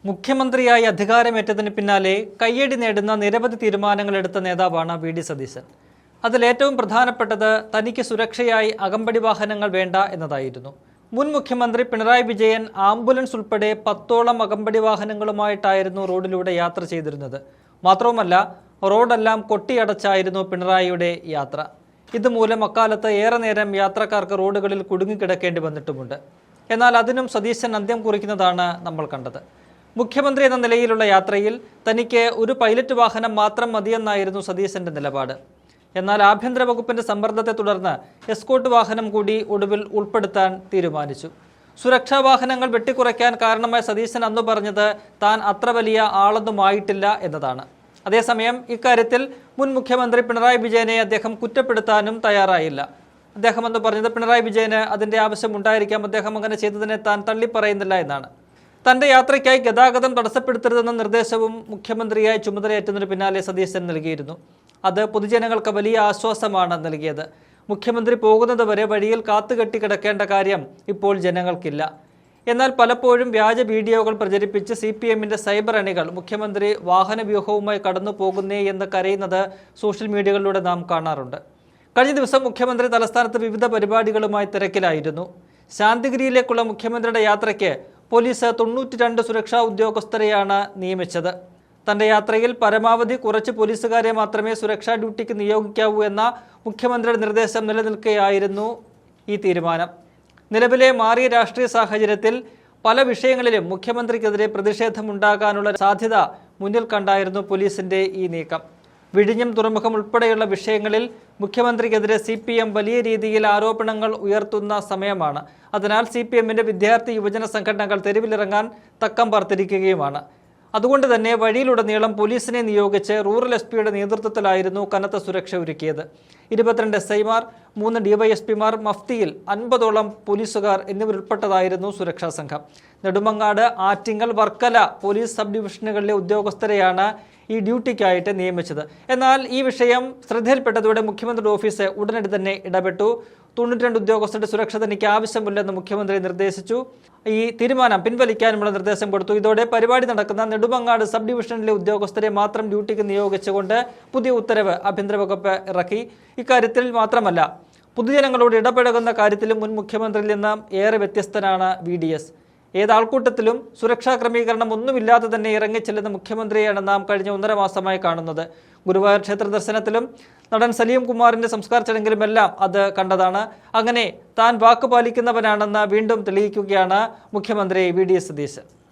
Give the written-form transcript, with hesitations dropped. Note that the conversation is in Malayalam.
മുഖ്യമന്ത്രിയായി അധികാരമേറ്റതിന് പിന്നാലെ കയ്യടി നേടുന്ന നിരവധി തീരുമാനങ്ങളെടുത്ത നേതാവാണ് വി.ഡി. സതീശൻ. അതിലേറ്റവും പ്രധാനപ്പെട്ടത് തനിക്ക് സുരക്ഷയായി അകമ്പടി വാഹനങ്ങൾ വേണ്ട എന്നതായിരുന്നു. മുൻ മുഖ്യമന്ത്രി പിണറായി വിജയൻ ആംബുലൻസ് ഉൾപ്പെടെ 10ഓളം അകമ്പടി വാഹനങ്ങളുമായിട്ടായിരുന്നു റോഡിലൂടെ യാത്ര ചെയ്തിരുന്നത്. മാത്രവുമല്ല, റോഡെല്ലാം കൊട്ടിയടച്ചായിരുന്നു പിണറായിയുടെ യാത്ര. ഇതുമൂലം അക്കാലത്ത് ഏറെ നേരം യാത്രക്കാർക്ക് റോഡുകളിൽ കുടുങ്ങിക്കിടക്കേണ്ടി വന്നിട്ടുമുണ്ട്. എന്നാൽ അതിനും സതീശൻ അന്ത്യം കുറിക്കുന്നതാണ് നമ്മൾ കണ്ടത്. മുഖ്യമന്ത്രി എന്ന നിലയിലുള്ള യാത്രയിൽ തനിക്ക് ഒരു പൈലറ്റ് വാഹനം മാത്രം മതിയെന്നായിരുന്നു സതീശന്റെ നിലപാട്. എന്നാൽ ആഭ്യന്തര വകുപ്പിന്റെ സമ്മർദ്ദത്തെ തുടർന്ന് എസ്കോർട്ട് വാഹനം കൂടി ഒടുവിൽ ഉൾപ്പെടുത്താൻ തീരുമാനിച്ചു. സുരക്ഷാ വാഹനങ്ങൾ വെട്ടിക്കുറയ്ക്കാൻ കാരണമായ സതീശൻ അന്ന് പറഞ്ഞത് താൻ അത്ര വലിയ ആളൊന്നുമായിട്ടില്ല എന്നതാണ്. അതേസമയം ഇക്കാര്യത്തിൽ മുൻ മുഖ്യമന്ത്രി പിണറായി വിജയനെ അദ്ദേഹം കുറ്റപ്പെടുത്താനും തയ്യാറായില്ല. അദ്ദേഹം എന്ന് പറഞ്ഞത് പിണറായി വിജയന് അതിന്റെ ആവശ്യമുണ്ടായിരിക്കാം, അദ്ദേഹം അങ്ങനെ ചെയ്തതിനെ താൻ തള്ളിപ്പറയുന്നില്ല എന്നാണ്. തന്റെ യാത്രയ്ക്കായി ഗതാഗതം തടസ്സപ്പെടുത്തരുതെന്ന നിർദ്ദേശവും മുഖ്യമന്ത്രിയായി ചുമതലയേറ്റതിനു പിന്നാലെ സതീശൻ നൽകിയിരുന്നു. അത് പൊതുജനങ്ങൾക്ക് വലിയ ആശ്വാസമാണ് നൽകിയത്. മുഖ്യമന്ത്രി പോകുന്നതുവരെ വഴിയിൽ കാത്തുകെട്ടി കിടക്കേണ്ട കാര്യം ഇപ്പോൾ ജനങ്ങൾക്കില്ല. എന്നാൽ പലപ്പോഴും വ്യാജ വീഡിയോകൾ പ്രചരിപ്പിച്ച് CPMന്റെ സൈബർ അണികൾ മുഖ്യമന്ത്രി വാഹനവ്യൂഹവുമായി കടന്നു പോകുന്നേ എന്ന് കരയുന്നത് സോഷ്യൽ മീഡിയകളിലൂടെ നാം കാണാറുണ്ട്. കഴിഞ്ഞ ദിവസം മുഖ്യമന്ത്രി തലസ്ഥാനത്ത് വിവിധ പരിപാടികളുമായി തിരക്കിലായിരുന്നു. ശാന്തിഗിരിയിലേക്കുള്ള മുഖ്യമന്ത്രിയുടെ യാത്രയ്ക്ക് പോലീസ് 92 സുരക്ഷാ ഉദ്യോഗസ്ഥരെയാണ് നിയമിച്ചത്. തന്റെ യാത്രയിൽ പരമാവധി കുറച്ച് പോലീസുകാരെ മാത്രമേ സുരക്ഷാ ഡ്യൂട്ടിക്ക് നിയോഗിക്കാവൂ എന്ന മുഖ്യമന്ത്രിയുടെ നിർദ്ദേശം നിലനിൽക്കെയായിരുന്നു ഈ തീരുമാനം. നിലവിലെ മാറിയ രാഷ്ട്രീയ സാഹചര്യത്തിൽ പല വിഷയങ്ങളിലും മുഖ്യമന്ത്രിക്കെതിരെ പ്രതിഷേധമുണ്ടാകാനുള്ള സാധ്യത മുന്നിൽ കണ്ടായിരുന്നു പോലീസിന്റെ ഈ നീക്കം. വിഴിഞ്ഞം തുറമുഖം ഉൾപ്പെടെയുള്ള വിഷയങ്ങളിൽ മുഖ്യമന്ത്രിക്കെതിരെ CPM വലിയ രീതിയിൽ ആരോപണങ്ങൾ ഉയർത്തുന്ന സമയമാണ്. അതിനാൽ CPMന്റെ വിദ്യാർത്ഥി യുവജന സംഘടനകൾ തെരുവിലിറങ്ങാൻ തക്കം പാർത്തിരിക്കുകയുമാണ്. അതുകൊണ്ട് തന്നെ വഴിയിലുടനീളം പോലീസിനെ നിയോഗിച്ച് റൂറൽ SP-യുടെ നേതൃത്വത്തിലായിരുന്നു കനത്ത സുരക്ഷ ഒരുക്കിയത്. 22 SI-മാർ, 3 DYSP-മാർ, മഫ്തിയിൽ 50ഓളം പോലീസുകാർ എന്നിവരുൾപ്പെട്ടതായിരുന്നു സുരക്ഷാ സംഘം. നെടുമങ്ങാട്, ആറ്റിങ്ങൽ, വർക്കല പോലീസ് സബ് ഡിവിഷനുകളിലെ ഉദ്യോഗസ്ഥരെയാണ് ഈ ഡ്യൂട്ടിക്കായിട്ട് നിയമിച്ചത്. എന്നാൽ ഈ വിഷയം ശ്രദ്ധയിൽപ്പെട്ടതോടെ മുഖ്യമന്ത്രിയുടെ ഓഫീസ് ഉടനടി തന്നെ ഇടപെട്ടു. 92 ഉദ്യോഗസ്ഥരുടെ സുരക്ഷ തനിക്ക് ആവശ്യമില്ലെന്ന് മുഖ്യമന്ത്രി നിർദ്ദേശിച്ചു. ഈ തീരുമാനം പിൻവലിക്കാനുമുള്ള നിർദ്ദേശം കൊടുത്തു. ഇതോടെ പരിപാടി നടക്കുന്ന നെടുമങ്ങാട് സബ് ഡിവിഷനിലെ ഉദ്യോഗസ്ഥരെ മാത്രം ഡ്യൂട്ടിക്ക് നിയോഗിച്ചുകൊണ്ട് പുതിയ ഉത്തരവ് ആഭ്യന്തര വകുപ്പ് ഇറക്കി. ഇക്കാര്യത്തിൽ മാത്രമല്ല, പൊതുജനങ്ങളോട് ഇടപഴകുന്ന കാര്യത്തിലും മുൻ മുഖ്യമന്ത്രിയിൽ നിന്ന് ഏറെ വ്യത്യസ്തനാണ് VDS. ഏതാൾക്കൂട്ടത്തിലും സുരക്ഷാ ക്രമീകരണം ഒന്നുമില്ലാതെ തന്നെ ഇറങ്ങിച്ചെല്ലുന്ന മുഖ്യമന്ത്രിയാണ് നാം കഴിഞ്ഞ 1.5 മാസമായി കാണുന്നത്. ഗുരുവായൂർ ക്ഷേത്ര ദർശനത്തിലും നടൻ സലീം കുമാറിന്റെ സംസ്കാര ചടങ്ങിലുമെല്ലാം അത് കണ്ടതാണ്. അങ്ങനെ താൻ വാക്ക് പാലിക്കുന്നവനാണെന്ന് വീണ്ടും തെളിയിക്കുകയാണ് മുഖ്യമന്ത്രി V.D. സതീശൻ.